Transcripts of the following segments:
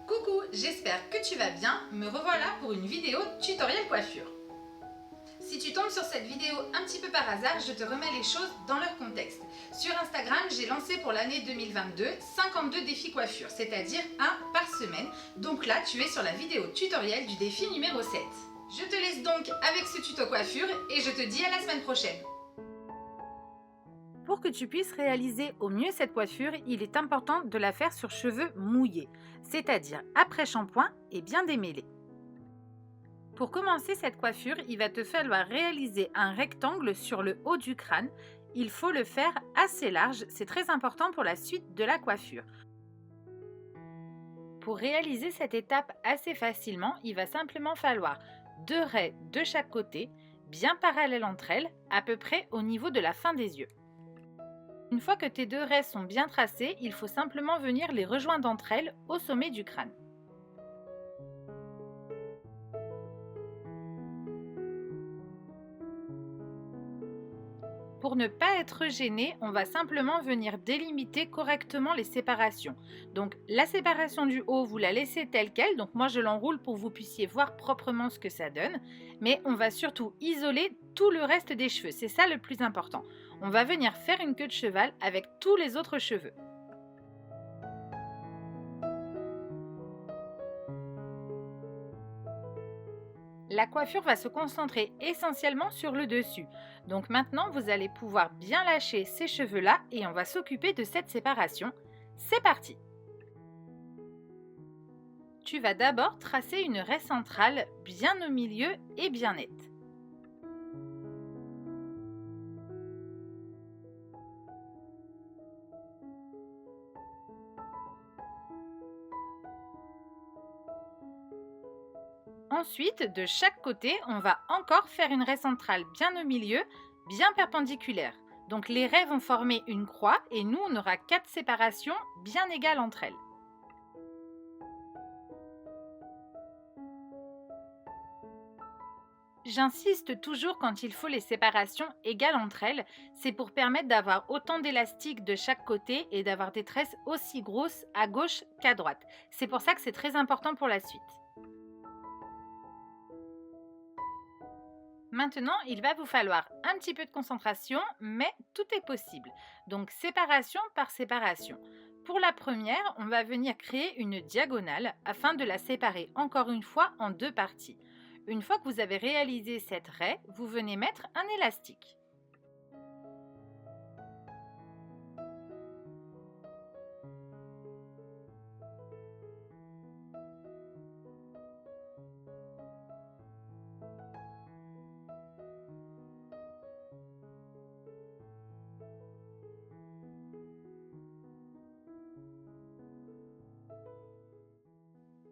Coucou, j'espère que tu vas bien, me revoilà pour une vidéo tutoriel coiffure. Si tu tombes sur cette vidéo un petit peu par hasard, je te remets les choses dans leur contexte. Sur Instagram, j'ai lancé pour l'année 2022 52 défis coiffure, c'est-à-dire un par semaine. Donc là, tu es sur la vidéo tutoriel du défi numéro 7. Je te laisse donc avec ce tuto coiffure et je te dis à la semaine prochaine. Pour que tu puisses réaliser au mieux cette coiffure, il est important de la faire sur cheveux mouillés, c'est-à-dire après shampoing et bien démêlés. Pour commencer cette coiffure, il va te falloir réaliser un rectangle sur le haut du crâne. Il faut le faire assez large, c'est très important pour la suite de la coiffure. Pour réaliser cette étape assez facilement, il va simplement falloir 2 raies de chaque côté, bien parallèles entre elles, à peu près au niveau de la fin des yeux. Une fois que tes 2 raies sont bien tracées, il faut simplement venir les rejoindre entre elles au sommet du crâne. Pour ne pas être gêné, on va simplement venir délimiter correctement les séparations. Donc la séparation du haut, vous la laissez telle quelle, donc moi je l'enroule pour que vous puissiez voir proprement ce que ça donne, mais on va surtout isoler tout le reste des cheveux, c'est ça le plus important. On va venir faire une queue de cheval avec tous les autres cheveux. La coiffure va se concentrer essentiellement sur le dessus. Donc maintenant, vous allez pouvoir bien lâcher ces cheveux-là et on va s'occuper de cette séparation. C'est parti! Tu vas d'abord tracer une raie centrale bien au milieu et bien nette. Ensuite, de chaque côté, on va encore faire une raie centrale bien au milieu, bien perpendiculaire. Donc les raies vont former une croix et nous, on aura 4 séparations bien égales entre elles. J'insiste toujours quand il faut les séparations égales entre elles, c'est pour permettre d'avoir autant d'élastique de chaque côté et d'avoir des tresses aussi grosses à gauche qu'à droite. C'est pour ça que c'est très important pour la suite. Maintenant, il va vous falloir un petit peu de concentration, mais tout est possible. Donc séparation par séparation. Pour la première, on va venir créer une diagonale afin de la séparer encore une fois en 2 parties. Une fois que vous avez réalisé cette raie, vous venez mettre un élastique.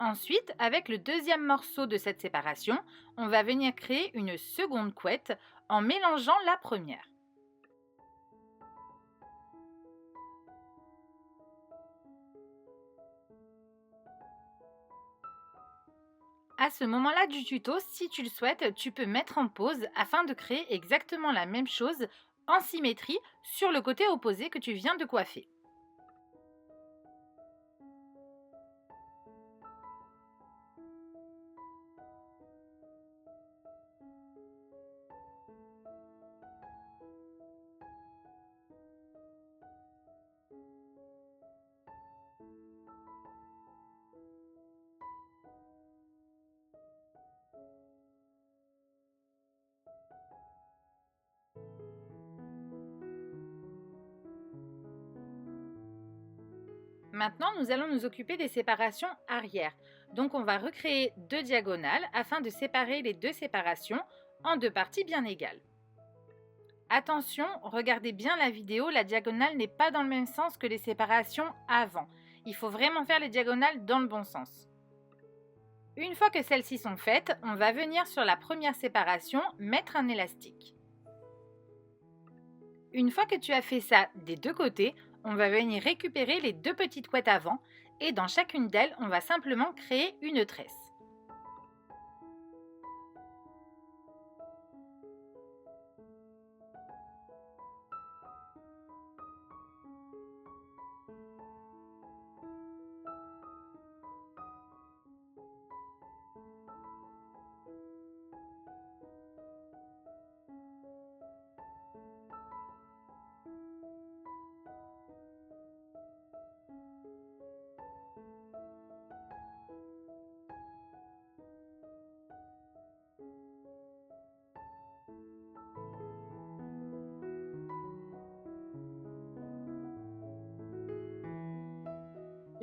Ensuite, avec le deuxième morceau de cette séparation, on va venir créer une seconde couette en mélangeant la première. À ce moment-là du tuto, si tu le souhaites, tu peux mettre en pause afin de créer exactement la même chose en symétrie sur le côté opposé que tu viens de coiffer. Maintenant, nous allons nous occuper des séparations arrière. Donc, on va recréer 2 diagonales afin de séparer les 2 séparations en 2 parties bien égales. Attention, regardez bien la vidéo, la diagonale n'est pas dans le même sens que les séparations avant. Il faut vraiment faire les diagonales dans le bon sens. Une fois que celles-ci sont faites, on va venir sur la première séparation mettre un élastique. Une fois que tu as fait ça des 2 côtés, on va venir récupérer les 2 petites couettes avant et dans chacune d'elles, on va simplement créer une tresse.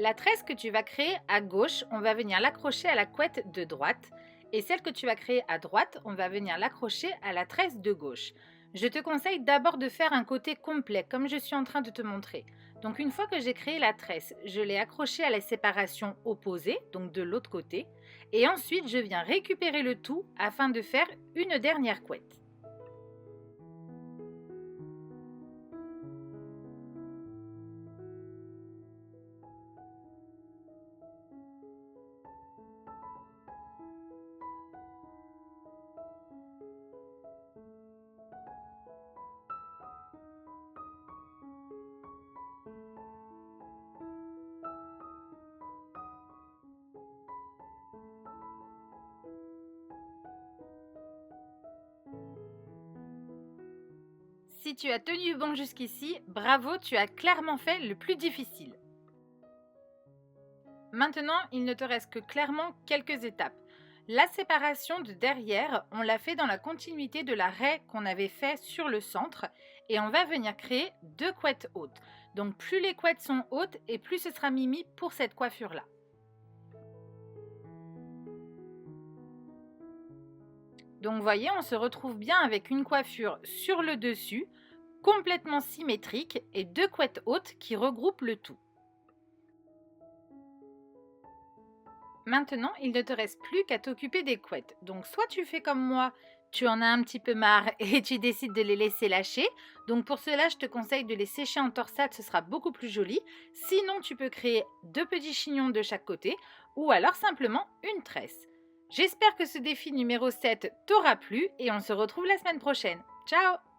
La tresse que tu vas créer à gauche, on va venir l'accrocher à la couette de droite. Et celle que tu vas créer à droite, on va venir l'accrocher à la tresse de gauche. Je te conseille d'abord de faire un côté complet, comme je suis en train de te montrer. Donc une fois que j'ai créé la tresse, je l'ai accrochée à la séparation opposée, donc de l'autre côté. Et ensuite, je viens récupérer le tout afin de faire une dernière couette. Si tu as tenu bon jusqu'ici, bravo, tu as clairement fait le plus difficile. Maintenant, il ne te reste que clairement quelques étapes. La séparation de derrière, on l'a fait dans la continuité de la raie qu'on avait fait sur le centre et on va venir créer 2 couettes hautes. Donc plus les couettes sont hautes et plus ce sera mimi pour cette coiffure-là. Donc vous voyez, on se retrouve bien avec une coiffure sur le dessus, complètement symétrique et 2 couettes hautes qui regroupent le tout. Maintenant, il ne te reste plus qu'à t'occuper des couettes. Donc soit tu fais comme moi, tu en as un petit peu marre et tu décides de les laisser lâcher. Donc pour cela, je te conseille de les sécher en torsade, ce sera beaucoup plus joli. Sinon, tu peux créer 2 petits chignons de chaque côté ou alors simplement une tresse. J'espère que ce défi numéro 7 t'aura plu et on se retrouve la semaine prochaine. Ciao!